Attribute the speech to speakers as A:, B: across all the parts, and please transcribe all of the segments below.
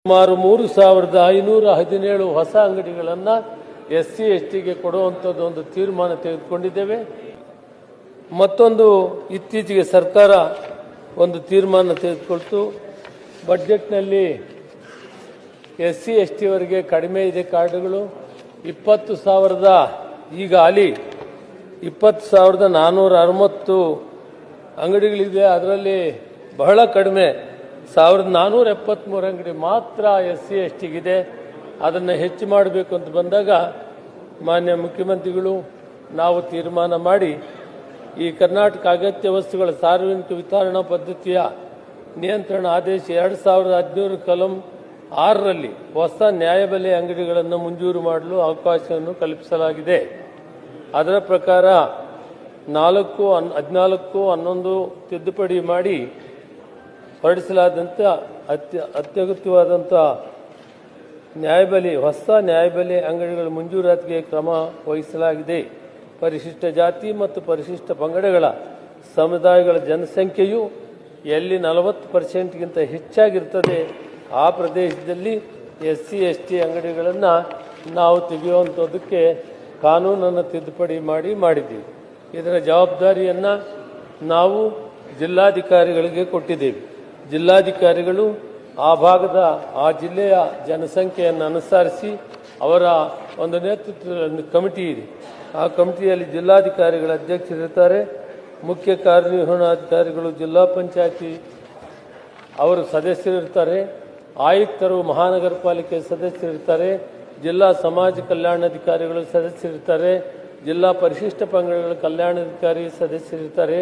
A: ಸುಮಾರು 3517 ಹೊಸ ಅಂಗಡಿಗಳನ್ನು ಎಸ್ಸಿ ಎಸ್ಟಿಗೆ ಕೊಡುವಂಥದ್ದು ಒಂದು ತೀರ್ಮಾನ ತೆಗೆದುಕೊಂಡಿದ್ದೇವೆ. ಮತ್ತೊಂದು ಇತ್ತೀಚೆಗೆ ಸರ್ಕಾರ ಒಂದು ತೀರ್ಮಾನ ತೆಗೆದುಕೊಳ್ತು. ಬಜೆಟ್ನಲ್ಲಿ ಎಸ್ಸಿ ಎಸ್ಟಿಯವರಿಗೆ ಕಡಿಮೆ ಇದೆ ಕಾರ್ಡುಗಳು 20,000 ಈಗ ಅಲ್ಲಿ 20,460 ಅಂಗಡಿಗಳಿದೆ. ಅದರಲ್ಲಿ ಬಹಳ ಕಡಿಮೆ 1,473 ಅಂಗಡಿ ಮಾತ್ರ ಎಸ್ಸಿ ಎಸ್ಟಿಗಿದೆ. ಅದನ್ನು ಹೆಚ್ಚು ಮಾಡಬೇಕು ಅಂತ ಬಂದಾಗ ಮಾನ್ಯ ಮುಖ್ಯಮಂತ್ರಿಗಳು ನಾವು ತೀರ್ಮಾನ ಮಾಡಿ ಈ ಕರ್ನಾಟಕ ಅಗತ್ಯ ವಸ್ತುಗಳ ಸಾರ್ವಜನಿಕ ವಿತರಣಾ ಪದ್ಧತಿಯ ನಿಯಂತ್ರಣ ಆದೇಶ 2017 ಕಲಂ 6ರಲ್ಲಿ ಹೊಸ ನ್ಯಾಯಬೆಲೆ ಅಂಗಡಿಗಳನ್ನು ಮಂಜೂರು ಮಾಡಲು ಅವಕಾಶವನ್ನು ಕಲ್ಪಿಸಲಾಗಿದೆ. ಅದರ ಪ್ರಕಾರ 4, 14, 11 ತಿದ್ದುಪಡಿ ಮಾಡಿ ಹೊರಡಿಸಲಾದಂಥ ಅತ್ಯಗತ್ಯವಾದಂಥ ಹೊಸ ನ್ಯಾಯಬೆಲೆ ಅಂಗಡಿಗಳ ಮಂಜೂರಾತಿಗೆ ಕ್ರಮ ವಹಿಸಲಾಗಿದೆ. ಪರಿಶಿಷ್ಟ ಜಾತಿ ಮತ್ತು ಪರಿಶಿಷ್ಟ ಪಂಗಡಗಳ ಸಮುದಾಯಗಳ ಜನಸಂಖ್ಯೆಯು ಎಲ್ಲಿ 40%ಗಿಂತ ಹೆಚ್ಚಾಗಿರ್ತದೆ ಆ ಪ್ರದೇಶದಲ್ಲಿ ಎಸ್ಸಿ ಎಸ್ಟಿ ಅಂಗಡಿಗಳನ್ನು ನಾವು ತೆಗೆಯುವಂಥದ್ದಕ್ಕೆ ಕಾನೂನನ್ನು ತಿದ್ದುಪಡಿ ಮಾಡಿದ್ದೀವಿ. ಇದರ ಜವಾಬ್ದಾರಿಯನ್ನು ನಾವು ಜಿಲ್ಲಾಧಿಕಾರಿಗಳಿಗೆ ಕೊಟ್ಟಿದ್ದೇವೆ. ಜಿಲ್ಲಾಧಿಕಾರಿಗಳು ಆ ಭಾಗದ ಆ ಜಿಲ್ಲೆಯ ಜನಸಂಖ್ಯೆಯನ್ನು ಅನುಸರಿಸಿ ಅವರ ಒಂದು ನೇತೃತ್ವದ ಕಮಿಟಿ ಇದೆ. ಆ ಕಮಿಟಿಯಲ್ಲಿ ಜಿಲ್ಲಾಧಿಕಾರಿಗಳ ಅಧ್ಯಕ್ಷರಿರ್ತಾರೆ, ಮುಖ್ಯ ಕಾರ್ಯನಿರ್ವಹಣಾಧಿಕಾರಿಗಳು, ಜಿಲ್ಲಾ ಪಂಚಾಯತಿ ಅವರು ಸದಸ್ಯರಿರ್ತಾರೆ, ಆಯುಕ್ತರು, ಮಹಾನಗರ ಪಾಲಿಕೆ ಸದಸ್ಯರಿರ್ತಾರೆ, ಜಿಲ್ಲಾ ಸಮಾಜ ಕಲ್ಯಾಣಾಧಿಕಾರಿಗಳು ಸದಸ್ಯರಿರ್ತಾರೆ, ಜಿಲ್ಲಾ ಪರಿಶಿಷ್ಟ ಪಂಗಡಗಳ ಕಲ್ಯಾಣಾಧಿಕಾರಿ ಸದಸ್ಯರಿರ್ತಾರೆ,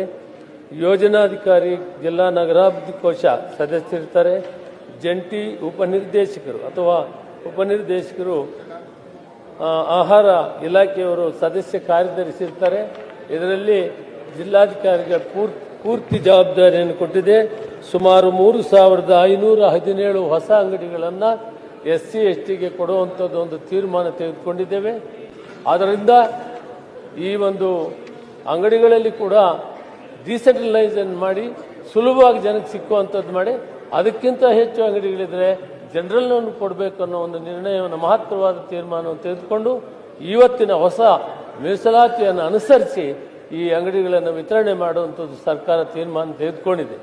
A: ಯೋಜನಾಧಿಕಾರಿ, ಜಿಲ್ಲಾ ನಗರಾಭಿವೃದ್ಧಿ ಕೋಶ ಸದಸ್ಯರಿರ್ತಾರೆ, ಜಂಟಿ ಉಪನಿರ್ದೇಶಕರು ಅಥವಾ ಉಪನಿರ್ದೇಶಕರು, ಆಹಾರ ಇಲಾಖೆಯವರು ಸದಸ್ಯ ಕಾರ್ಯದರ್ಶಿ ಇರ್ತಾರೆ. ಇದರಲ್ಲಿ ಜಿಲ್ಲಾಧಿಕಾರಿಗೆ ಪೂರ್ತಿ ಜವಾಬ್ದಾರಿಯನ್ನು ಕೊಟ್ಟಿದೆ. ಸುಮಾರು 3517 ಹೊಸ ಅಂಗಡಿಗಳನ್ನು ಎಸ್ಸಿ ಎಸ್ಟಿಗೆ ಕೊಡುವಂಥದ್ದು ಒಂದು ತೀರ್ಮಾನ ತೆಗೆದುಕೊಂಡಿದ್ದೇವೆ. ಆದ್ದರಿಂದ ಈ ಒಂದು ಅಂಗಡಿಗಳಲ್ಲಿ ಕೂಡ ಡಿಸೆಂಟ್ರಲೈಸೇಷನ್ ಮಾಡಿ ಸುಲಭವಾಗಿ ಜನಕ್ಕೆ ಸಿಕ್ಕುವಂಥದ್ದು ಮಾಡಿ, ಅದಕ್ಕಿಂತ ಹೆಚ್ಚು ಅಂಗಡಿಗಳಿದ್ರೆ ಜನರಲ್ನನ್ನು ಕೊಡಬೇಕು ಅನ್ನೋ ಒಂದು ನಿರ್ಣಯವನ್ನು, ಮಹತ್ತರವಾದ ತೀರ್ಮಾನವನ್ನು ತೆಗೆದುಕೊಂಡು ಇವತ್ತಿನ ಹೊಸ ಮೀಸಲಾತಿಯನ್ನು ಅನುಸರಿಸಿ ಈ ಅಂಗಡಿಗಳನ್ನು ವಿತರಣೆ ಮಾಡುವಂಥದ್ದು ಸರ್ಕಾರ ತೀರ್ಮಾನ ತೆಗೆದುಕೊಂಡಿದೆ.